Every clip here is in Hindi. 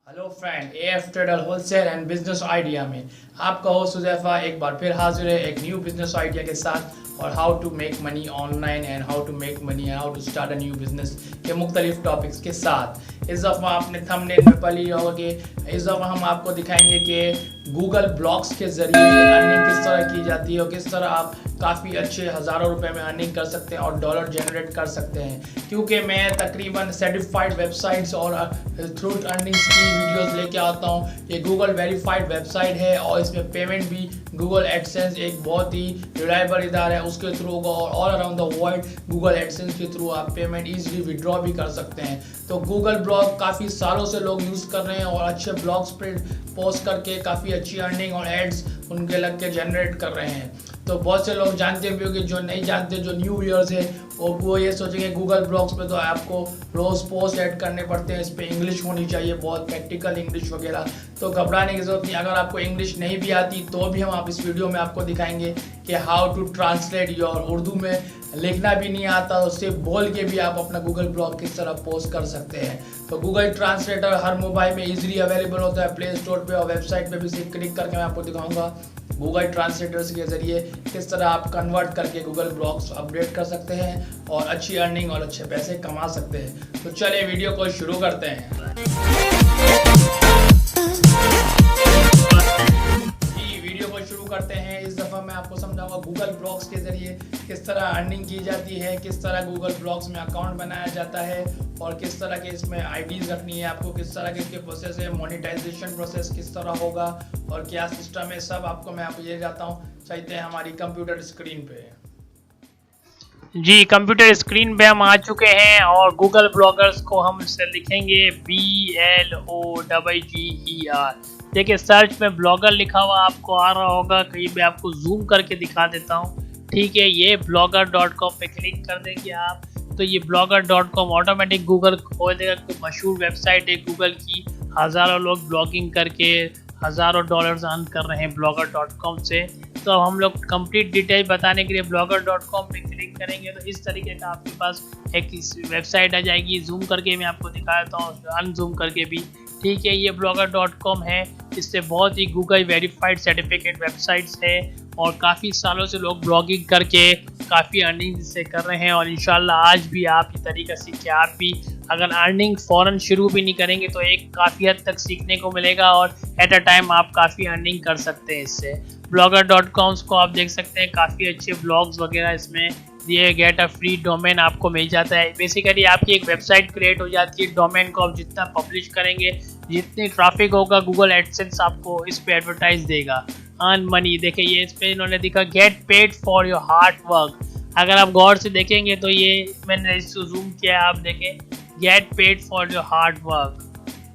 Hello friend, AF trader wholesale and business idea में आपका होस्ट हुज़ैफा एक बार फिर हाजिर है एक न्यू बिजनेस आइडिया के साथ और how to make money online and how to make money and how to start a new business के मुख्तलिफ टॉपिक्स के साथ। इस दफ़ा आपने थंबनेल में पढ़ लिया होगा कि इस दफ़ा हम आपको दिखाएंगे कि गूगल ब्लॉग्स के ज़रिए अर्निंग किस तरह की जाती है और किस तरह आप काफ़ी अच्छे हज़ारों रुपए में अर्निंग कर सकते हैं और डॉलर जनरेट कर सकते हैं। क्योंकि मैं तकरीबन सर्टिफाइड वेबसाइट्स और थ्रू अर्निंग्स की वीडियोस लेके आता हूँ। ये गूगल वेरीफाइड वेबसाइट है और इसमें पेमेंट भी गूगल एडसेंस एक बहुत ही रिलायबल इदारा है, उसके थ्रू होगा और all around the world Google AdSense के थ्रू आप पेमेंट ईजिली विड्रॉ भी कर सकते हैं। तो गूगल ब्लॉग काफ़ी सालों से लोग यूज़ कर रहे हैं और अच्छे ब्लॉग्स पर पोस्ट करके काफ़ी अच्छी अर्निंग और एड्स उनके लग के जनरेट कर रहे हैं। तो बहुत से लोग जानते भी होंगे, जो नहीं जानते, जो न्यू व्यूअर्स है वो ये सोचेंगे गूगल ब्लॉग्स में तो आपको रोज़ पोस्ट ऐड करने पड़ते हैं, इस पर इंग्लिश होनी चाहिए, बहुत प्रैक्टिकल इंग्लिश वगैरह। तो घबराने की ज़रूरत नहीं। अगर आपको इंग्लिश नहीं भी आती तो भी हम आप इस वीडियो में आपको दिखाएंगे कि how to translate your Urdu में लिखना भी नहीं आता उससे बोल के भी आप अपना गूगल ब्लॉग किस तरह पोस्ट कर सकते हैं। तो गूगल ट्रांसलेटर हर मोबाइल में इजीली अवेलेबल होता है, प्ले स्टोर पे और वेबसाइट पे भी सिर्फ क्लिक करके मैं आपको दिखाऊंगा गूगल ट्रांसलेटर्स के ज़रिए किस तरह आप कन्वर्ट करके गूगल ब्लॉग्स अपडेट कर सकते हैं और अच्छी अर्निंग और अच्छे पैसे कमा सकते हैं। तो चलिए वीडियो को शुरू करते हैं। शुरू करते हैं। इस दफ़ा मैं आपको समझाऊंगा गूगल ब्लॉग्स के ज़रिए किस तरह अर्निंग की जाती है, किस तरह गूगल ब्लॉग्स में अकाउंट बनाया जाता है और किस तरह के इसमें आईडीज़ रखनी है आपको, किस तरह के इसके प्रोसेस है, मोनेटाइजेशन प्रोसेस किस तरह होगा और क्या सिस्टम है, सब आपको मैं आपको ये जाता हूँ। चलते हैं हमारी कंप्यूटर स्क्रीन पे। जी, कंप्यूटर स्क्रीन पे हम आ चुके हैं और गूगल ब्लॉगर्स को हम इससे लिखेंगे BLOGGER। देखिए सर्च में ब्लॉगर लिखा हुआ आपको आ रहा होगा, कहीं पे आपको जूम करके दिखा देता हूँ। ठीक है, ये blogger.com पे क्लिक कर देंगे आप तो ये blogger.com ऑटोमेटिक गूगल खोल देगा। कोई मशहूर वेबसाइट है गूगल की, हज़ारों लोग ब्लॉगिंग करके हज़ारों डॉलर्स अर्न कर रहे हैं blogger.com से। तो अब हम लोग कंप्लीट डिटेल बताने के लिए blogger.com पे क्लिक करेंगे तो इस तरीके का आपके पास एक वेबसाइट आ जाएगी। जूम करके मैं आपको दिखा देता हूँ, अनजूम करके भी। ठीक है, ये blogger.com है। इससे बहुत ही गूगल वेरीफाइड सर्टिफिकेट वेबसाइट्स है और काफ़ी सालों से लोग ब्लॉगिंग करके काफ़ी अर्निंग इससे कर रहे हैं और इंशाल्लाह आज भी आप ये तरीका सीख के आप भी अगर अर्निंग फ़ौरन शुरू भी नहीं करेंगे तो एक काफ़ी हद तक सीखने को मिलेगा और एट अ टाइम आप काफ़ी अर्निंग कर सकते हैं इससे। blogger.com को आप देख सकते हैं, काफ़ी अच्छे ब्लॉग्स वगैरह इसमें दिए। गेट अ फ्री डोमेन आपको मिल जाता है। बेसिकली आपकी एक वेबसाइट क्रिएट हो जाती है, डोमेन को आप जितना पब्लिश करेंगे, जितनी ट्रैफिक होगा गूगल एडसेंस आपको इस पे एडवर्टाइज देगा। अर्न मनी, देखिए ये इस पे इन्होंने दिखा get paid for your hard work. अगर आप गौर से देखेंगे तो ये मैंने इसको जूम किया, आप देखें get paid for your hard work.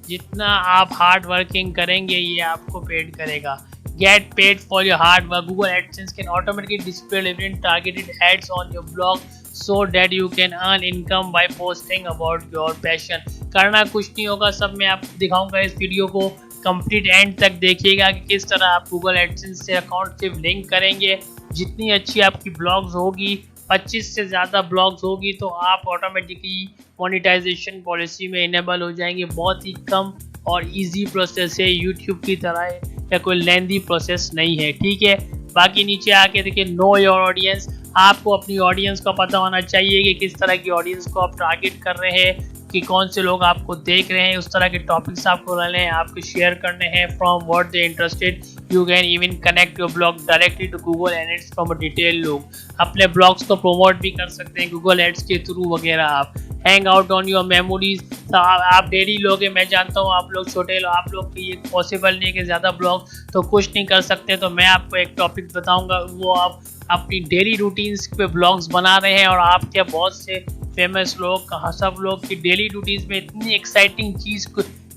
जितना आप हार्ड वर्किंग करेंगे ये आपको पेड करेगा। Get paid for your hard work. Google AdSense can automatically display relevant targeted ads on your blog so that you can earn income by posting about your passion. करना कुछ नहीं होगा, सब मैं आपको दिखाऊंगा। इस वीडियो को कंप्लीट एंड तक देखिएगा कि किस तरह आप Google AdSense से अकाउंट से लिंक करेंगे। जितनी अच्छी आपकी ब्लॉग्स होगी, 25 से ज़्यादा ब्लॉग्स होगी तो आप ऑटोमेटिकली मोनेटाइजेशन पॉलिसी में इनेबल हो जाएंगे। बहुत ही कम और इजी प्रोसेस है, यूट्यूब की तरह या कोई लेंदी प्रोसेस नहीं है। ठीक है, बाकी नीचे आके देखिए नो योर ऑडियंस। आपको अपनी ऑडियंस का पता होना चाहिए कि किस तरह की ऑडियंस को आप टारगेट कर रहे हैं, कि कौन से लोग आपको देख रहे हैं, उस तरह के टॉपिक्स आपको लेने हैं, आपको शेयर करने हैं। From what they interested you can even connect your blog directly to Google ads from a detail. लोग अपने ब्लॉग्स को प्रमोट भी कर सकते हैं गूगल एड्स के थ्रू वगैरह। आप hang out on your memories, तो आप डेली लोग हैं, मैं जानता हूँ आप लोग छोटे लोग, आप लोग की ये पॉसिबल नहीं है कि ज़्यादा ब्लॉग तो कुछ नहीं कर सकते। तो मैं आपको एक टॉपिक बताऊँगा, वो आप अपनी डेली रूटीन्स पे ब्लॉग्स बना रहे हैं और आपके बहुत से फेमस लोग, सब लोग की डेली रूटीन्स में इतनी एक्साइटिंग चीज़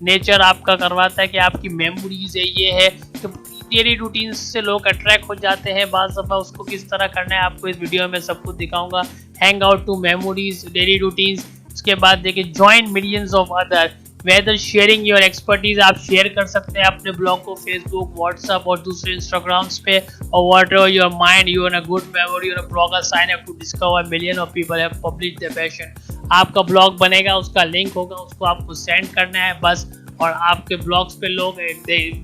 नेचर आपका करवाता है कि आपकी मेमोरीज है, ये है, तो डेली रूटीन्स से लोग अट्रैक्ट हो जाते हैं बाज़ दफ़ा। उसको किस तरह करना है आपको इस वीडियो में सब कुछ दिखाऊंगा। Hang out to memories, daily routines. उसके बाद देखिए join millions of other, whether sharing your expertise. आप शेयर कर सकते हैं अपने ब्लॉग को फेसबुक, व्हाट्सअप और दूसरे इंस्टाग्राम्स पे। और whatever your mind, you are a good memory, you are a blogger, sign up to discover million of people have published their passion. आपका ब्लॉग बनेगा, उसका लिंक होगा, उसको आपको सेंड करना है बस और आपके ब्लॉग्स पे लोग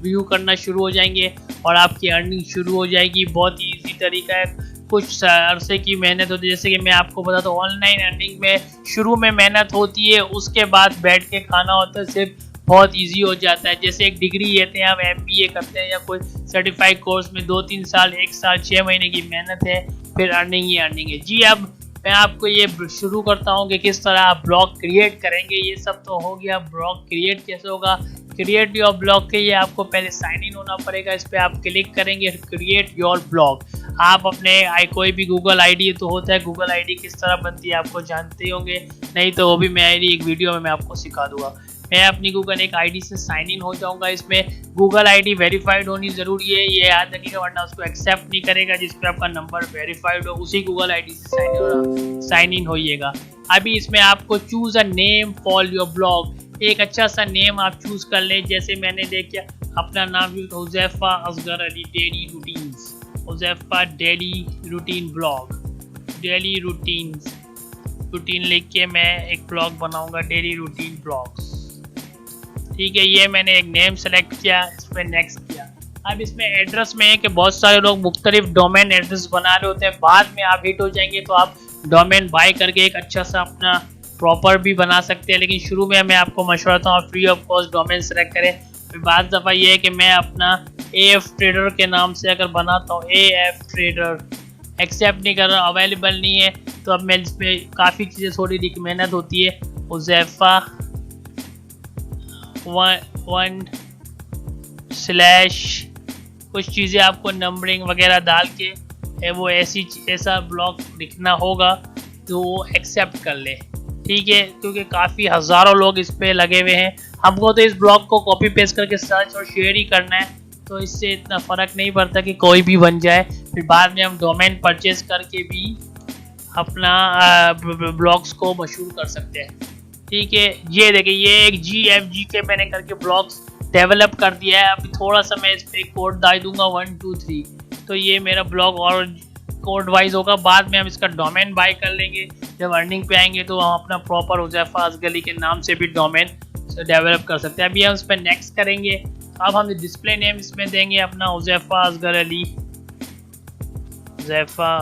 व्यू करना शुरू हो जाएंगे और आपकी अर्निंग शुरू हो जाएगी। बहुत ही ईजी तरीका है, कुछ अरसे की मेहनत होती है। जैसे कि मैं आपको बताता हूँ, ऑनलाइन अर्निंग में शुरू में मेहनत होती है, उसके बाद बैठ के खाना होता है, सिर्फ बहुत इजी हो जाता है। जैसे एक डिग्री लेते हैं, आप MBA करते हैं या कोई सर्टिफाइड कोर्स में 2-3 साल, 1 साल, 6 महीने की मेहनत है, फिर अर्निंग ही अर्निंग है जी। अब मैं आपको ये शुरू करता हूँ कि किस तरह आप ब्लॉग क्रिएट करेंगे। ये सब तो हो गया, ब्लॉग क्रिएट कैसे होगा। क्रिएट योर ब्लॉग के लिए आपको पहले साइन इन होना पड़ेगा। इस पर आप क्लिक करेंगे, क्रिएट योर ब्लॉग। आप अपने कोई भी गूगल ID तो होता है, गूगल ID किस तरह बनती है आपको जानते होंगे, नहीं तो वो भी मैं एक वीडियो में मैं आपको सिखा दूंगा। मैं अपनी गूगल एक ID से साइन इन हो जाऊंगा। इसमें गूगल ID वेरीफाइड होनी ज़रूरी है, ये याद रखिएगा, वरना उसको एक्सेप्ट नहीं करेगा। जिस पे आपका नंबर वेरीफाइड हो उसी गूगल ID से साइन इन होइएगा। अभी इसमें आपको choose a name for your blog. एक अच्छा सा नेम आप चूज़ कर लें। जैसे मैंने देखा अपना नाम Huzaifa Asgar Ali daily routines, Huzaifa daily routine blog, daily routine लिख के मैं एक ब्लॉग बनाऊंगा, डेली रूटीन ब्लॉग्स। ठीक है, ये मैंने एक नेम सेलेक्ट किया, इस पर नेक्स्ट किया। अब इसमें एड्रेस में है कि बहुत सारे लोग मुख्तलिफ डोमेन एड्रेस बना रहे होते हैं, बाद में आप हिट हो जाएंगे तो आप डोमेन बाय करके एक अच्छा सा अपना प्रॉपर भी बना सकते हैं। लेकिन शुरू में मैं आपको मशवरा देता हूँ, free of cost domain select करें। फिर बाद दफ़ा ये है कि मैं अपना AF ट्रेडर के नाम से अगर बनाता हूँ, AF ट्रेडर एक्सेप्ट नहीं कर रहा, अवेलेबल नहीं है, तो अब मैं इसमें काफ़ी चीज़ें थोड़ी मेहनत होती है। हुज़ैफ़ा 1/ कुछ चीज़ें आपको नंबरिंग वगैरह डाल के वो ऐसा ब्लॉग लिखना होगा तो वो एक्सेप्ट कर ले। ठीक है, क्योंकि काफ़ी हज़ारों लोग इस पे लगे हुए हैं। हमको तो इस ब्लॉग को कॉपी पेस्ट करके सर्च और शेयर ही करना है, तो इससे इतना फ़र्क नहीं पड़ता कि कोई भी बन जाए। फिर बाद में हम डोमेन परचेज करके भी अपना ब्लॉग्स को मशहूर कर सकते हैं। ठीक है, ये देखिए, ये एक GFG के मैंने करके ब्लॉग्स डेवलप कर दिया है। अभी थोड़ा सा मैं इस पर कोड डाल दूंगा 1 2 3, तो ये मेरा ब्लॉग और कोड वाइज होगा। बाद में हम इसका डोमेन बाय कर लेंगे। जब अर्निंग पे आएंगे तो हम अपना प्रॉपर हुज़ैफ़ा असगर अली के नाम से भी डोमेन डेवलप कर सकते हैं। अभी हम इस पर नेक्स्ट करेंगे। अब हम डिस्प्ले नेम इसमें देंगे अपना Huzaifa Asgar Ali, Huzaifa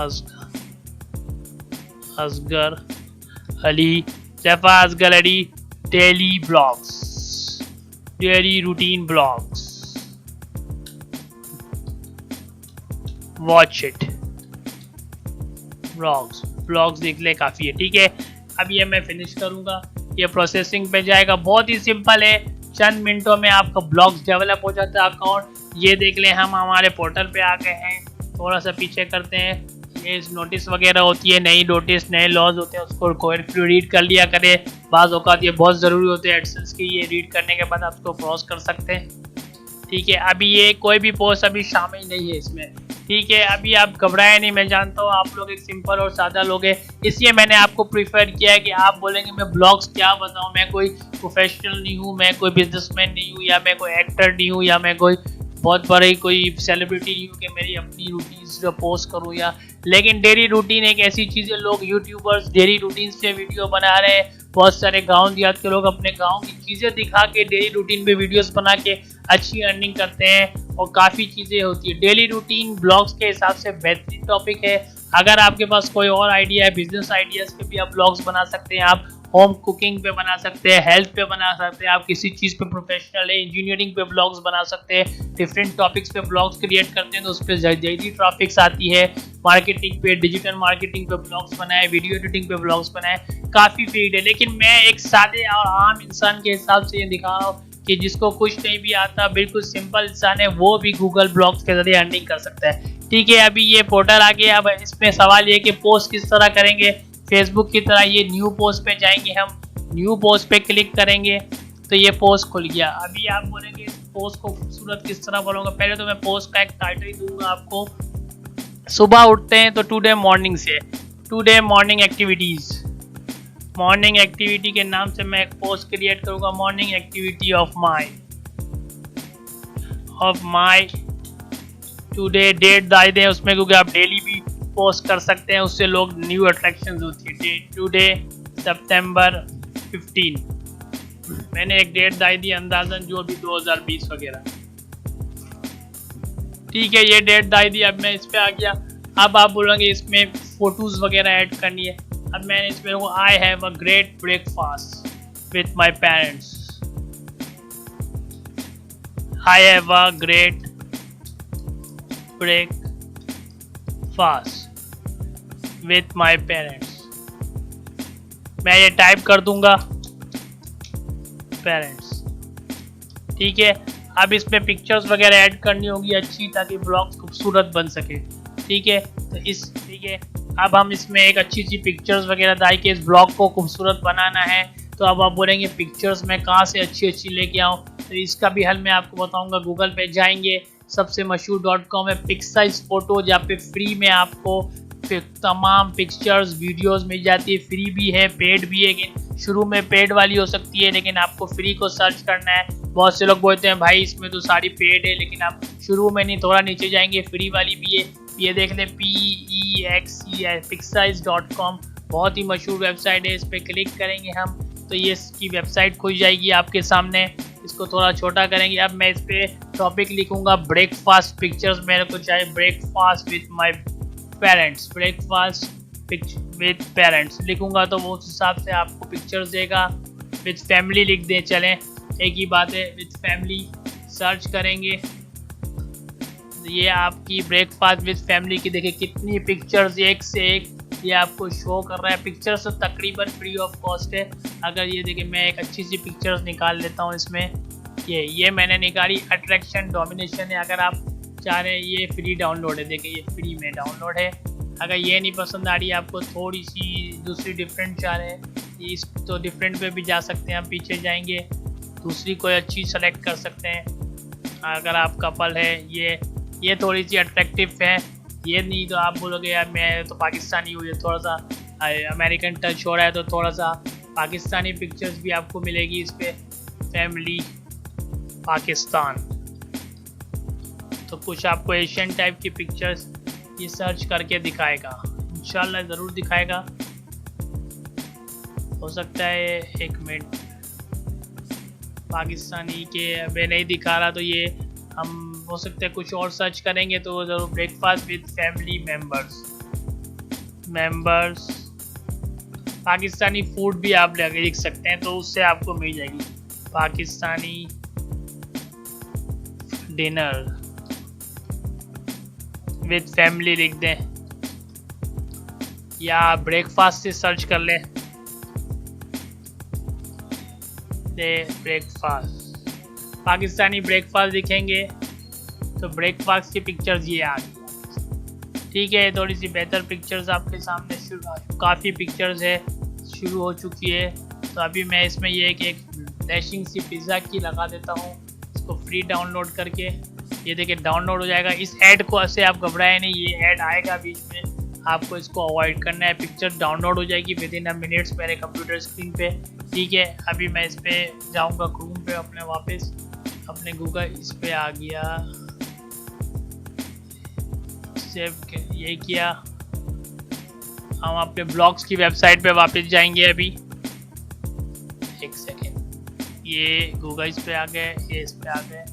Asgar Ali, Huzaifa Asgar Ali daily blogs, daily routine blogs, watch it blogs देख ले, काफ़ी है। ठीक है, अब ये मैं फिनिश करूँगा, ये प्रोसेसिंग पे जाएगा। बहुत ही सिंपल है, चंद मिनटों में आपका ब्लॉग्स डेवलप हो जाता है अकाउंट। ये देख लें, हम हमारे पोर्टल पे आ गए हैं। थोड़ा सा पीछे करते हैं, ये नोटिस वगैरह होती है, नई नोटिस, नए लॉज होते हैं, उसको कोई रीड कर लिया करें। बाज़ औक़ात ये बहुत ज़रूरी होते हैं एडसेंस की, ये रीड करने के बाद आप उसको क्रॉस कर सकते हैं। ठीक है, अभी ये कोई भी पोस्ट अभी शामिल नहीं है इसमें। ठीक है, अभी आप घबराएं नहीं, मैं जानता हूँ आप लोग एक सिंपल और सादा लोग हैं, इसलिए मैंने आपको प्रीफर किया है कि आप बोलेंगे मैं ब्लॉग्स क्या बताऊँ, मैं कोई प्रोफेशनल नहीं हूँ, मैं कोई बिजनेसमैन नहीं हूँ, या मैं कोई एक्टर नहीं हूँ, या मैं कोई बहुत बड़ी कोई सेलिब्रिटी नहीं हूँ कि मेरी अपनी रूटीन्स जो पोस्ट करूँ। या लेकिन डेली रूटीन एक ऐसी चीज़ है, लोग यूट्यूबर्स डेली रूटीन से वीडियो बना रहे हैं। बहुत सारे गाँव देहात के लोग अपने गाँव की चीज़ें दिखा के डेली रूटीन पे वीडियोस बना के अच्छी अर्निंग करते हैं, और काफ़ी चीज़ें होती है। डेली रूटीन ब्लॉग्स के हिसाब से बेहतरीन टॉपिक है। अगर आपके पास कोई और आइडिया है, बिजनेस आइडियाज़ पे भी आप ब्लॉग्स बना सकते हैं, आप होम कुकिंग पे बना सकते हैं, हेल्थ पे बना सकते हैं, आप किसी चीज़ पे प्रोफेशनल है, इंजीनियरिंग पे ब्लॉग्स बना सकते हैं, डिफरेंट टॉपिक्स पे ब्लॉग्स क्रिएट करते हैं तो उस पर जल्दी ट्रैफिक्स आती है। मार्केटिंग पे, डिजिटल मार्केटिंग पे ब्लॉग्स बनाए, वीडियो एडिटिंग पे ब्लॉग्स बनाए, काफ़ी फील्ड है। लेकिन मैं एक सादे और आम इंसान के हिसाब से ये दिखा रहा हूँ कि जिसको कुछ नहीं भी आता, बिल्कुल सिंपल इंसान है, वो भी गूगल ब्लॉग्स के जरिए अर्निंग कर सकता है। ठीक है, अभी ये पोर्टल आ गया। अब इसमें सवाल ये कि पोस्ट किस तरह करेंगे। फेसबुक की तरह ये न्यू पोस्ट पे जाएंगे, हम न्यू पोस्ट पे क्लिक करेंगे तो ये पोस्ट खुल गया। अभी आप बोलेंगे इस पोस्ट को खूबसूरत किस तरह बनाऊंगा। पहले तो मैं पोस्ट का एक टाइटल ही दूंगा आपको। सुबह उठते हैं तो टुडे मॉर्निंग से, today morning activities, morning activity के नाम से मैं एक पोस्ट क्रिएट करूंगा। Morning activity of my today, date डाल दें उसमें, क्योंकि आप डेली भी पोस्ट कर सकते हैं, उससे लोग न्यू अट्रैक्शंस होती है। टुडे September 15, मैंने एक डेट दाई दी अंदाजन जो भी 2020 वगैरह, ठीक है, ये डेट दाई दी। अब मैं इस पे आ गया। अब आप बोलोगे इसमें फोटोज वगैरह ऐड करनी है। अब मैंने इसमें I have a great breakfast with my parents, I have a great breakfast with my parents. मैं ये टाइप कर दूंगा पेरेंट्स, ठीक है। अब इसमें पिक्चर्स वगैरह ऐड करनी होगी अच्छी, ताकि ब्लॉग खूबसूरत बन सके, ठीक है। तो ठीक है, अब हम इसमें एक अच्छी सी पिक्चर्स वगैरह डाल के इस ब्लॉग को खूबसूरत बनाना है। तो अब आप बोलेंगे पिक्चर्स मैं कहाँ से अच्छी अच्छी लेके आऊँ, तो इसका भी हल मैं आपको बताऊंगा। गूगल पे जाएंगे, सबसे मशहूर .com है पिक्साइज फोटो, जहाँ पे फ्री में आपको तमाम पिक्चर्स वीडियोस मिल जाती है। फ्री भी है, पेड भी है, लेकिन शुरू में पेड वाली हो सकती है, लेकिन आपको फ्री को सर्च करना है। बहुत से लोग बोलते हैं भाई इसमें तो सारी पेड है, लेकिन आप शुरू में नहीं, थोड़ा नीचे जाएंगे फ्री वाली भी है। ये देख लें pixize.com, बहुत ही मशहूर वेबसाइट है। इस पर क्लिक करेंगे हम तो ये इसकी वेबसाइट खुल जाएगी आपके सामने। इसको थोड़ा छोटा करेंगे। अब मैं इस पर टॉपिक लिखूंगा ब्रेकफास्ट पिक्चर्स। मेरे को चाहिए breakfast with my parents, breakfast with parents लिखूंगा तो वो उस हिसाब से आपको पिक्चर्स देगा। विथ फैमिली लिख दें, चलें एक ही बात है। विथ फैमिली सर्च करेंगे, ये आपकी ब्रेकफास्ट विथ फैमिली की देखिए कितनी पिक्चर्स एक से एक ये आपको शो कर रहा है। पिक्चर्स तो तकरीबन फ्री ऑफ कॉस्ट है। अगर ये देखिए मैं एक अच्छी सी पिक्चर्स निकाल लेता हूँ इसमें, ये मैंने निकाली, अट्रैक्शन डोमिनेशन है। अगर आप चाह रहे हैं, ये फ्री डाउनलोड है, देखिए ये फ्री में डाउनलोड है। अगर ये नहीं पसंद आ रही है आपको, थोड़ी सी दूसरी डिफरेंट चाह रहे हैं, इस तो डिफरेंट पे भी जा सकते हैं। आप पीछे जाएंगे, दूसरी कोई अच्छी सेलेक्ट कर सकते हैं। अगर आप कपल है, ये थोड़ी सी अट्रैक्टिव है। ये नहीं तो आप बोलोगे यार मैं तो पाकिस्तानी हूँ, ये थोड़ा सा अमेरिकन टच हो रहा है, तो थोड़ा सा पाकिस्तानी पिक्चर्स भी आपको मिलेगी इस पर। फैमिली पाकिस्तान, तो कुछ आपको एशियन टाइप की पिक्चर्स ये सर्च करके दिखाएगा, इंशाल्लाह ज़रूर दिखाएगा। हो सकता है एक मिनट पाकिस्तानी के अबे नहीं दिखा रहा, तो ये हम हो सकता है कुछ और सर्च करेंगे तो ज़रूर। Breakfast with family members Pakistani food भी आप लिख सकते हैं, तो उससे आपको मिल जाएगी। पाकिस्तानी डिनर विद फैमिली लिख दें, या ब्रेकफास्ट से सर्च कर लें। ब्रेकफास्ट पाकिस्तानी ब्रेकफास्ट दिखेंगे तो ब्रेकफास्ट की पिक्चर्स ये आ गई, ठीक है। थोड़ी सी बेहतर पिक्चर्स आपके सामने काफ़ी पिक्चर्स है शुरू हो चुकी है। तो अभी मैं इसमें ये एक डैशिंग सी पिज़्ज़ा की लगा देता हूँ, इसको फ्री डाउनलोड करके। ये देखिए डाउनलोड हो जाएगा। इस ऐड को ऐसे आप घबराएं नहीं, ये ऐड आएगा बीच में, आपको इसको अवॉइड करना है। पिक्चर डाउनलोड हो जाएगी विद इन अ मिनट्स मेरे कंप्यूटर स्क्रीन पे, ठीक है। अभी मैं इस पर जाऊँगा क्रोम पे, अपने वापस अपने गूगल इस पे आ गया, सेव ये किया। हम अपने ब्लॉग्स की वेबसाइट पे वापस जाएंगे। अभी एक सेकेंड, ये गूगल इस पे आ गए, ये इस पे आ गए,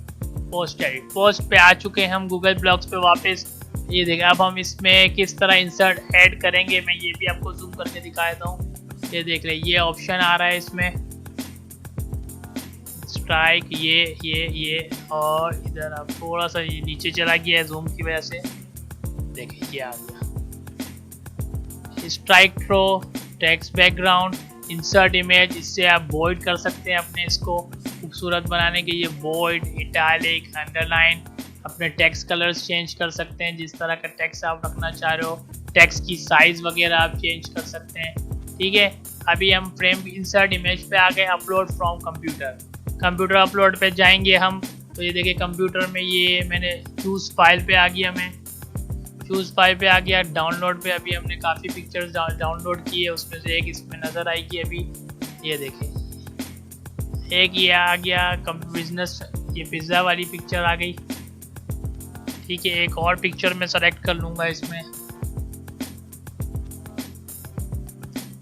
पोस्ट पे आ चुके हैं हम गूगल ब्लॉग्स पे वापस। ये देखिए अब हम इसमें किस तरह इंसर्ट ऐड करेंगे, मैं ये भी आपको जूम करके दिखा देता हूँ। ये देख रहे, ये ऑप्शन आ रहा है इसमें स्ट्राइक, ये और इधर आप थोड़ा सा नीचे चला गया है जूम की वजह से, देखिए ये आ गया। Strike through, text background, insert image, इससे आप बोल्ड कर सकते हैं अपने इसको खूबसूरत बनाने के लिए। बोल्ड, इटैलिक, अंडरलाइन, अपने टेक्स्ट कलर्स चेंज कर सकते हैं, जिस तरह का टेक्स्ट आप रखना चाह रहे हो। टेक्स्ट की साइज वगैरह आप चेंज कर सकते हैं, ठीक है। अभी हम फ्रेम इंसर्ट इमेज पे आ गए। अपलोड फ्रॉम कंप्यूटर अपलोड पे जाएंगे हम, तो ये देखिए कंप्यूटर में ये मैंने चूज़ फाइल पे आ गया, मैं चूज़ फाइल पे आ गया। डाउनलोड पे अभी हमने काफ़ी पिक्चर्स डाउनलोड की है, उसमें से एक इसमें नज़र आएगी अभी, ये देखिए एक ये आ गया बिजनेस, ये पिज़्ज़ा वाली पिक्चर आ गई, ठीक है। एक और पिक्चर मैं सेलेक्ट कर लूँगा इसमें,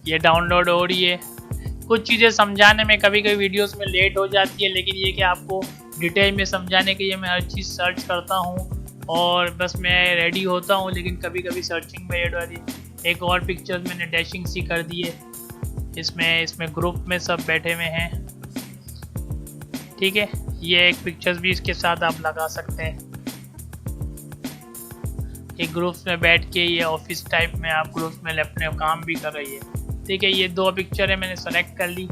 ये डाउनलोड हो रही है। कुछ चीज़ें समझाने में कभी कभी वीडियोस में लेट हो जाती है, लेकिन ये कि आपको डिटेल में समझाने के लिए मैं हर चीज़ सर्च करता हूँ और बस मैं रेडी होता हूँ, लेकिन कभी कभी सर्चिंग में लेट हो जाती है। एक और पिक्चर मैंने डैशिंग सी कर दी है, इसमें ग्रुप में सब बैठे हुए हैं, ठीक है। ये एक पिक्चर्स भी इसके साथ आप लगा सकते हैं। एक ग्रुप्स में बैठ के ये ऑफिस टाइप में आप ग्रुप्स में अपने काम भी कर रही है, ठीक है। ये 2 पिक्चर है मैंने सेलेक्ट कर ली,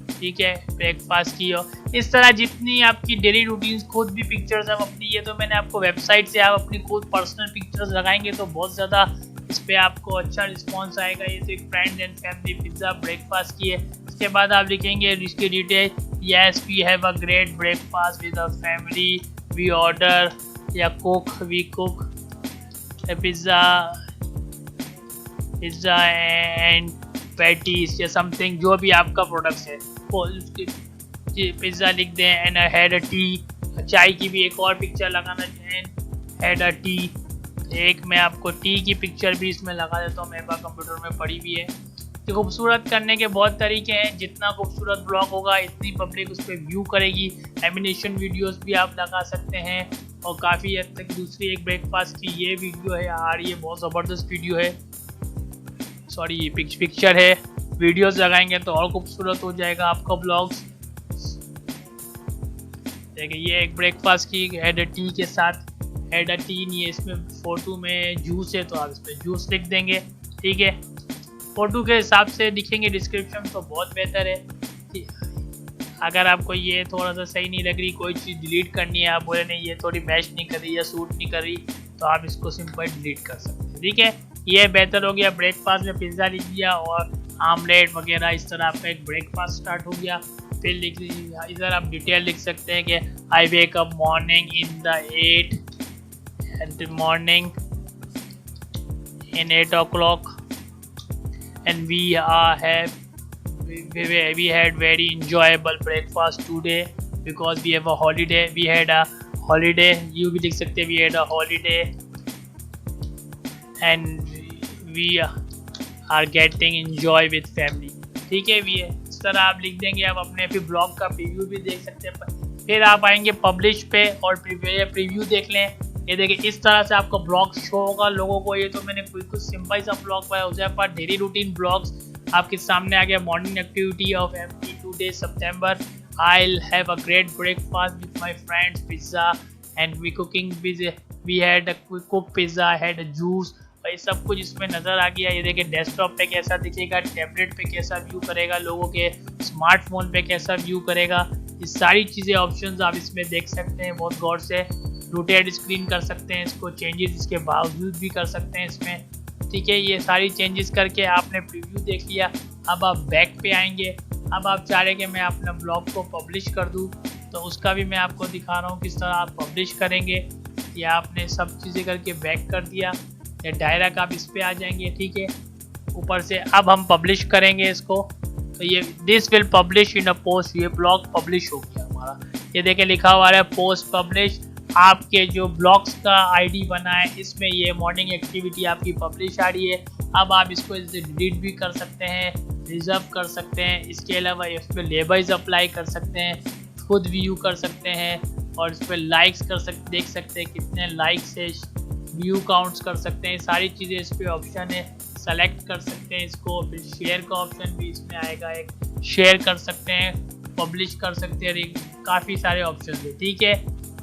ठीक है। ब्रेकफास्ट की और इस तरह जितनी आपकी डेली रूटीन्स खुद भी पिक्चर्स हैं अपनी, ये तो मैंने आपको वेबसाइट से आप अपनी खुद पर्सनल पिक्चर्स लगाएंगे तो बहुत ज़्यादा इस पर आपको अच्छा रिस्पॉन्स आएगा। ये तो एक friend and family pizza breakfast की है। इसके बाद आप लिखेंगे इसकी detail, yes we have a great breakfast with a family, we order या cook, we cook pizza and patties या समथिंग, जो भी आपका प्रोडक्ट है वो पिज़्ज़ा लिख दें। And I had a tea, चाय की भी एक और पिक्चर लगाना चाहिए, हैड अ टी। एक मैं आपको टी की पिक्चर भी इसमें लगा देता हूँ, मेरे पास कंप्यूटर में पड़ी भी है। तो खूबसूरत करने के बहुत तरीके हैं, जितना खूबसूरत ब्लॉग होगा इतनी पब्लिक उस पर व्यू करेगी। एनिमेशन वीडियोस भी आप लगा सकते हैं और काफ़ी हद तक। दूसरी एक ब्रेकफास्ट की ये वीडियो है यार, ये बहुत ज़बरदस्त वीडियो है, सॉरी ये पिक्चर है। वीडियोस लगाएंगे तो और खूबसूरत हो जाएगा आपका ब्लॉग्स। देखिए ये एक ब्रेकफास्ट की हैड अ टी के साथ, हैड अ टी नहीं है इसमें, फोटो में जूस है तो आप इसमें जूस लिख देंगे, ठीक है। फोटो के हिसाब से लिखेंगे डिस्क्रिप्शन तो बहुत बेहतर है। अगर आपको ये थोड़ा सा सही नहीं लग रही, कोई चीज़ डिलीट करनी है, आप बोले नहीं ये थोड़ी मैच नहीं कर रही या सूट नहीं कर रही, तो आप इसको सिंपल डिलीट कर सकते हैं, ठीक है। ये बेहतर हो गया। ब्रेकफास्ट में पिज़्ज़ा लिख दिया और आमलेट वगैरह, इस तरह आपका एक ब्रेकफास्ट स्टार्ट हो गया। फिर लिख दीजिए इधर आप डिटेल लिख सकते हैं कि I wake up morning in the 8 morning in 8 o'clock and we had very enjoyable breakfast today because we have a holiday, we had a holiday, you भी लिख सकते हैं we had a holiday and we are getting enjoy with family, ठीक है। भी इस तरह आप लिख देंगे। आप अपने फिर ब्लॉग का प्रीव्यू भी देख सकते हैं। फिर आप आएंगे पब्लिश पे और प्रीव्यू देख लें। ये देखिए इस तरह से आपका ब्लॉग शो होगा लोगों को। ये तो मैंने कुछ सिंपल सा ब्लॉग बनाया, उसके बाद डेली रूटीन ब्लॉग्स आपके सामने आ गया। Morning activity of every 2 days September, I'll have a great breakfast with my friends, pizza and we had a cook pizza, had a juice, और ये सब कुछ इसमें नज़र आ गया। ये देखिए डेस्कटॉप पे कैसा दिखेगा, टैबलेट पे कैसा व्यू करेगा, लोगों के स्मार्टफोन पे कैसा व्यू करेगा, ये सारी चीज़ें ऑप्शंस आप इसमें देख सकते हैं बहुत गौर से। रोटेट स्क्रीन कर सकते हैं इसको, चेंजेस इसके बावजूद भी कर सकते हैं इसमें, ठीक है। ये सारी चेंजेस करके आपने प्रीव्यू देख लिया। अब आप बैक पे आएंगे। अब आप चाह रहे कि मैं अपना ब्लॉग को पब्लिश कर दूं, तो उसका भी मैं आपको दिखा रहा हूँ किस तरह आप पब्लिश करेंगे। या आपने सब चीज़ें करके बैक कर दिया, या डायरेक्ट आप इस पे आ जाएंगे, ठीक है। ऊपर से अब हम पब्लिश करेंगे इसको, तो ये this will publish in a post, ये ब्लॉग पब्लिश हो गया हमारा। ये देखिए लिखा हुआ है पोस्ट पब्लिश। आपके जो ब्लॉग्स का आईडी बना है इसमें ये मॉर्निंग एक्टिविटी आपकी पब्लिश आ रही है। अब आप इसको डिलीट भी कर सकते हैं, रिजर्व कर सकते हैं। इसके अलावा इस पर लेबल्स अप्लाई कर सकते हैं, खुद व्यू कर सकते हैं और इस पर लाइक्स देख सकते हैं कितने लाइक्स है, व्यू काउंट्स कर सकते हैं। सारी चीज़ें इस पर ऑप्शन है, सेलेक्ट कर सकते हैं इसको। फिर शेयर का ऑप्शन भी इसमें आएगा, एक शेयर कर सकते हैं, पब्लिश कर सकते हैं, काफ़ी सारे ऑप्शन है, ठीक है।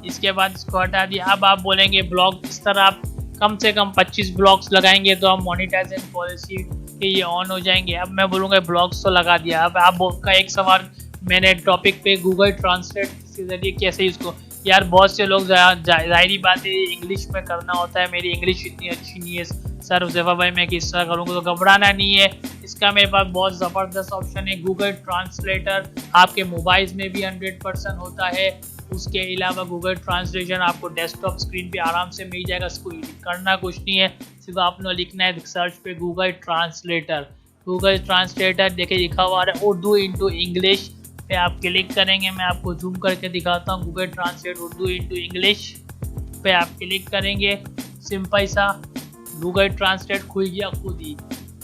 इसके बाद इसको हटा दिया। अब आप बोलेंगे ब्लॉग इस तरह आप कम से कम 25 ब्लॉग्स लगाएंगे तो आप मोनेटाइजेशन पॉलिसी के ये ऑन हो जाएंगे। अब मैं बोलूँगा ब्लॉग्स तो लगा दिया। अब आपका एक सवाल मैंने टॉपिक पे गूगल ट्रांसलेट के जरिए कैसे इसको, यार बहुत से लोग ज़ाहिरी बात है इंग्लिश में करना होता है, मेरी इंग्लिश इतनी अच्छी नहीं है सर हुज़ैफा भाई, मैं किस तरह करूँगा, तो घबराना नहीं है। इसका मेरे पास बहुत ज़बरदस्त ऑप्शन है, गूगल ट्रांसलेटर आपके मोबाइल में भी 100% होता है। उसके अलावा गूगल ट्रांसलेशन आपको डेस्कटॉप स्क्रीन पे आराम से मिल जाएगा। इसको करना कुछ नहीं है, सिर्फ आपने लिखना है सर्च पे गूगल ट्रांसलेटर। गूगल ट्रांसलेटर देखिए लिखा हुआ है उर्दू इंटू इंग्लिश पे आप क्लिक करेंगे। मैं आपको जूम करके दिखाता हूँ। Google translate Urdu into English पे आप क्लिक करेंगे, सिंपल सा गूगल ट्रांसलेट खुल गया खुद ही।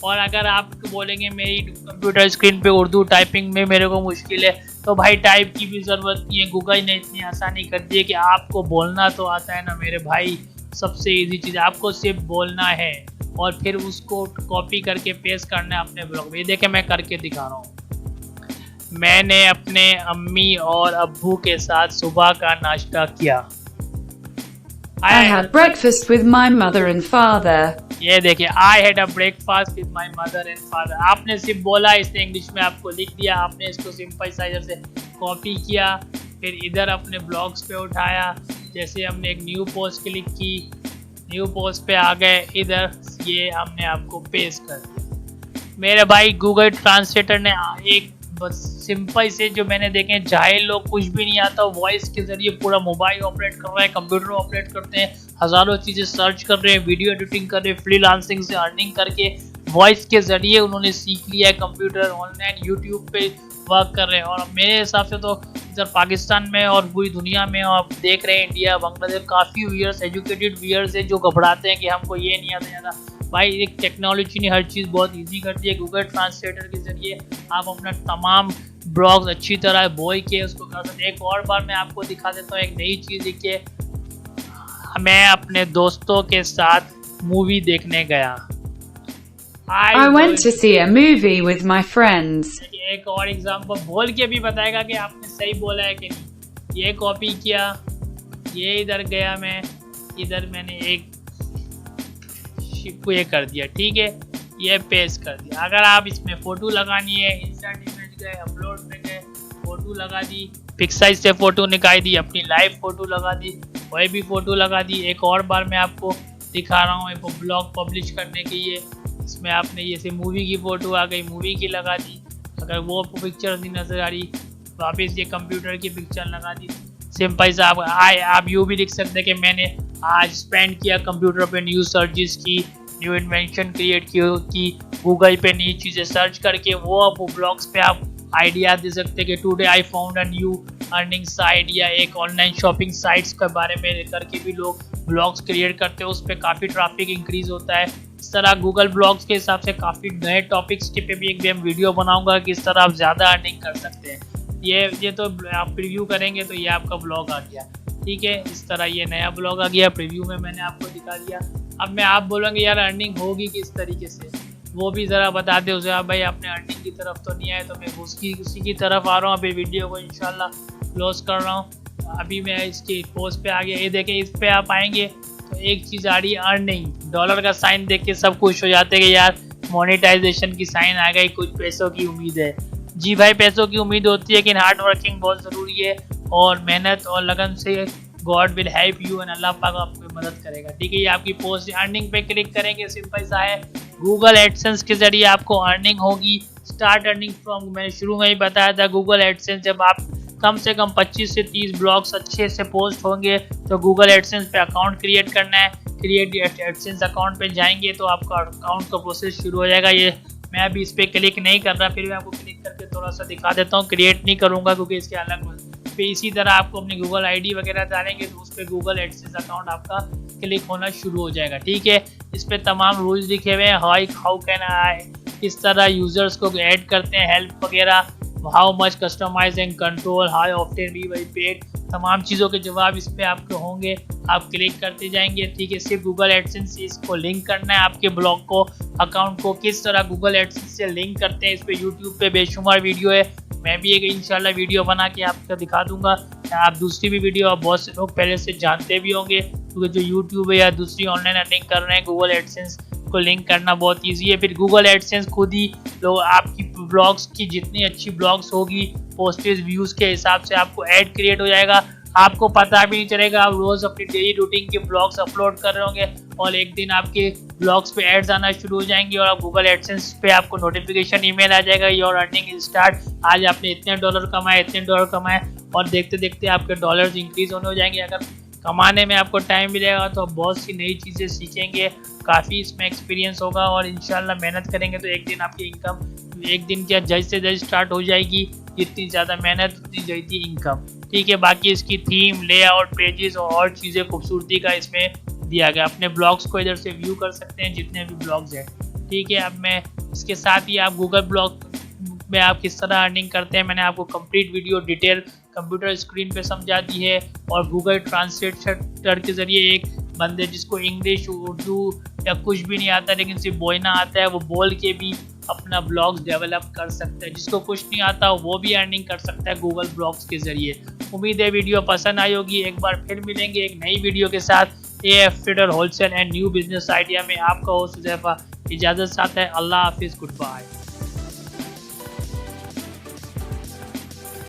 और अगर आप बोलेंगे मेरी कंप्यूटर स्क्रीन पे उर्दू टाइपिंग में मेरे को मुश्किल है, तो भाई टाइप की भी ज़रूरत नहीं है, गूगल ने इतनी आसानी कर दी है कि आपको बोलना तो आता है ना मेरे भाई। सबसे इजी चीज़, आपको सिर्फ बोलना है और फिर उसको कॉपी करके पेस्ट करना है अपने ब्लॉग में। ये देखें मैं करके दिखा रहा हूँ। मैंने अपने अम्मी और अब्बू के साथ सुबह का नाश्ता किया। I had breakfast with my mother and father. ये देखिए, आई had a breakfast with my mother and father. आपने सिर्फ बोला, इसने इंग्लिश में आपको लिख दिया, आपने इसको सिंपलाइजर से कॉपी किया, फिर इधर अपने ब्लॉग्स पे उठाया। जैसे हमने एक न्यू पोस्ट क्लिक की, न्यू पोस्ट पे आ गए, इधर ये हमने आपको पेस्ट कर दिया। मेरे भाई गूगल ट्रांसलेटर ने एक बस सिंपल से, जो मैंने देखे जाहिल लोग कुछ भी नहीं आता, वॉइस के जरिए पूरा मोबाइल ऑपरेट कर रहे हैं, कंप्यूटर ऑपरेट करते हैं, हज़ारों चीज़ें सर्च कर रहे हैं, वीडियो एडिटिंग कर रहे हैं, फ्रीलांसिंग से अर्निंग करके वॉइस के ज़रिए उन्होंने सीख लिया है कंप्यूटर, ऑनलाइन यूट्यूब पे वर्क कर रहे हैं। और मेरे हिसाब से तो इधर पाकिस्तान में और पूरी दुनिया में आप देख रहे हैं, इंडिया बांग्लादेश काफ़ी व्यूअर्स, एजुकेटेड व्यूअर्स है जो घबराते हैं कि हमको ये नहीं आता ज़्यादा। भाई एक टेक्नोलॉजी ने हर चीज़ बहुत इजी कर दी है। गूगल ट्रांसलेटर के ज़रिए आप अपना तमाम ब्लॉग्स अच्छी तरह बोल के उसको कर सकते हैं। एक और बार मैं आपको दिखा देता हूँ एक नई चीज़। देखिए, मैं अपने दोस्तों के साथ मूवी देखने गया। I went to see a movie with my friends. एक और एग्जांपल बोल के भी बताएगा कि आपने सही बोला है कि नहीं। ये कॉपी किया, ये इधर गया, मैं इधर मैंने एक को ये कर दिया, ठीक है, ये पेस्ट कर दिया। अगर आप इसमें फ़ोटो लगानी है, इंस्टेंट इमेज गए, अपलोड में गए, फ़ोटो लगा दी, पिक्साइज से फ़ोटो निकाल दी, अपनी लाइव फ़ोटो लगा दी, वही भी फ़ोटो लगा दी। एक और बार मैं आपको दिखा रहा हूँ, एक ब्लॉग पब्लिश करने के लिए, इसमें आपने जैसे मूवी की फ़ोटो आ गई, मूवी की लगा दी। अगर वो पिक्चर नहीं नज़र आ रही, वापस ये कंप्यूटर की पिक्चर लगा दी। सिंपल सा आप यूँ भी लिख सकते हैं कि मैंने आज स्पेंड किया कंप्यूटर पे, न्यू सर्चेस की, न्यू इन्वेंशन क्रिएट की, गूगल पे नई चीज़ें सर्च करके वो ब्लॉग्स पे आप आइडिया दे सकते हैं कि today I found a new earning site, या एक ऑनलाइन शॉपिंग साइट्स के बारे में करके भी लोग ब्लॉग्स क्रिएट करते हैं, उस पर काफ़ी ट्रैफिक इंक्रीज़ होता है। इस तरह गूगल ब्लॉग्स के हिसाब से काफ़ी नए टॉपिक्स के पे भी एक मैं वीडियो बनाऊंगा कि इस तरह आप ज़्यादा अर्निंग कर सकते हैं। ये तो आप प्रीव्यू करेंगे तो ये आपका ब्लॉग आ गया, ठीक है। इस तरह ये नया ब्लॉग आ गया, प्रीव्यू में मैंने आपको दिखा दिया। अब मैं आप बोलेंगे यार अर्निंग होगी किस तरीके से, वो भी ज़रा बता दे उसे। भाई अपने अर्निंग की तरफ तो नहीं आए, तो मैं उसी की तरफ आ रहा हूँ। अभी वीडियो को इंशाल्लाह क्लोज कर रहा हूँ। अभी मैं इसकी पोस्ट पे आ गया, ये देखें, इस पे आप आएंगे तो एक चीज़ आ रही है अर्निंग। डॉलर का साइन देख के सब खुश हो जाते हैं कि यार मोनेटाइजेशन की साइन आ गई, कुछ पैसों की उम्मीद है। जी भाई, पैसों की उम्मीद होती है, लेकिन हार्ड वर्किंग बहुत ज़रूरी है और मेहनत और लगन से God will help you and Allah पाक आपको मदद करेगा, ठीक है। ये आपकी पोस्ट अर्निंग पे क्लिक करेंगे, सिंपल सा है। गूगल एडसेंस के जरिए आपको अर्निंग होगी। स्टार्ट अर्निंग फ्रॉम, मैंने शुरू में ही बताया था, गूगल एडसेंस जब आप कम से कम 25 से 30 ब्लॉग्स अच्छे से पोस्ट होंगे तो गूगल एडसेंस पे अकाउंट क्रिएट करना है। क्रिएट एडसेंस अकाउंट पे जाएंगे तो आपका अकाउंट का प्रोसेस शुरू हो जाएगा। ये मैं अभी इस पर क्लिक नहीं कर रहा, फिर भी आपको क्लिक करके थोड़ा सा दिखा देता हूँ। क्रिएट नहीं करूँगा क्योंकि इसके अलग पे इसी तरह आपको अपनी गूगल आईडी वगैरह डालेंगे तो उस पर गूगल एडसेंस अकाउंट आपका क्लिक होना शुरू हो जाएगा, ठीक है। इस पर तमाम रूल्स लिखे हुए हैं, हाउ कैन आई, किस तरह यूजर्स को ऐड करते हैं, हेल्प वगैरह, how much customise and control, how often we will paid, तमाम चीज़ों के जवाब इस पे आपके होंगे। आप क्लिक करते जाएंगे, ठीक है। सिर्फ गूगल एडसेंस से इसको लिंक करना है, आपके ब्लॉग को, अकाउंट को किस तरह गूगल एडसेंस से लिंक करते हैं। इस पे यूट्यूब पे बेशुमार वीडियो है, मैं भी एक इंशाल्लाह वीडियो बना के आपको दिखा दूंगा। आप दूसरी भी वीडियो आप बहुत से लोग पहले से जानते भी होंगे, क्योंकि जो यूट्यूब है या दूसरी ऑनलाइन अर्निंग कर रहे हैं, गूगल एडसेंस को लिंक करना बहुत ईजी है। फिर गूगल एडसेंस खुद ही लोग आपकी ब्लॉग्स की जितनी अच्छी ब्लॉग्स होगी, पोस्टेज व्यूज़ के हिसाब से आपको ऐड क्रिएट हो जाएगा। आपको पता भी नहीं चलेगा, आप रोज़ अपनी डेली रूटीन के ब्लॉग्स अपलोड कर रहे होंगे और एक दिन आपके ब्लॉग्स पे एड्स आना शुरू हो जाएंगे और आप गूगल एडसेंस पे आपको नोटिफिकेशन ईमेल आ जाएगा, योर अर्निंग इज स्टार्ट, आज आपने इतने डॉलर कमाए, इतने डॉलर कमाए, और देखते देखते आपके डॉलर्स इंक्रीज होने हो जाएंगे। अगर कमाने में आपको टाइम मिलेगा तो आप बहुत सी नई चीज़ें सीखेंगे, काफ़ी इसमें एक्सपीरियंस होगा और इंशाल्लाह मेहनत करेंगे तो एक दिन आपकी इनकम एक दिन क्या जल्द से जल्द स्टार्ट हो जाएगी। जितनी ज़्यादा मेहनत उतनी जल्दी इनकम, ठीक है। बाकी इसकी थीम, लेआउट, पेजेस और चीज़ें खूबसूरती का इसमें दिया गया। अपने ब्लॉग्स को इधर से व्यू कर सकते हैं, जितने भी ब्लॉग्स हैं। ठीक है। अब मैं इसके साथ ही आप गूगल ब्लॉग में आप किस तरह अर्निंग करते हैं मैंने आपको complete video detail computer screen पे समझा दी है। और गूगल ट्रांसलेटर के ज़रिए एक बंदे जिसको इंग्लिश उर्दू या कुछ भी नहीं आता लेकिन सिर्फ बोलना आता है, वो बोल के भी अपना ब्लॉग्स डेवलप कर सकता है। जिसको कुछ नहीं आता वो भी अर्निंग कर सकता है गूगल ब्लॉग्स के ज़रिए। उम्मीद है वीडियो पसंद आई होगी। एक बार फिर मिलेंगे एक नई वीडियो के साथ। AF trader wholesale and new business idea में आपका होस्ट हुज़ैफा इजाज़त चाहता है। अल्लाह हाफिज़, गुड बाय।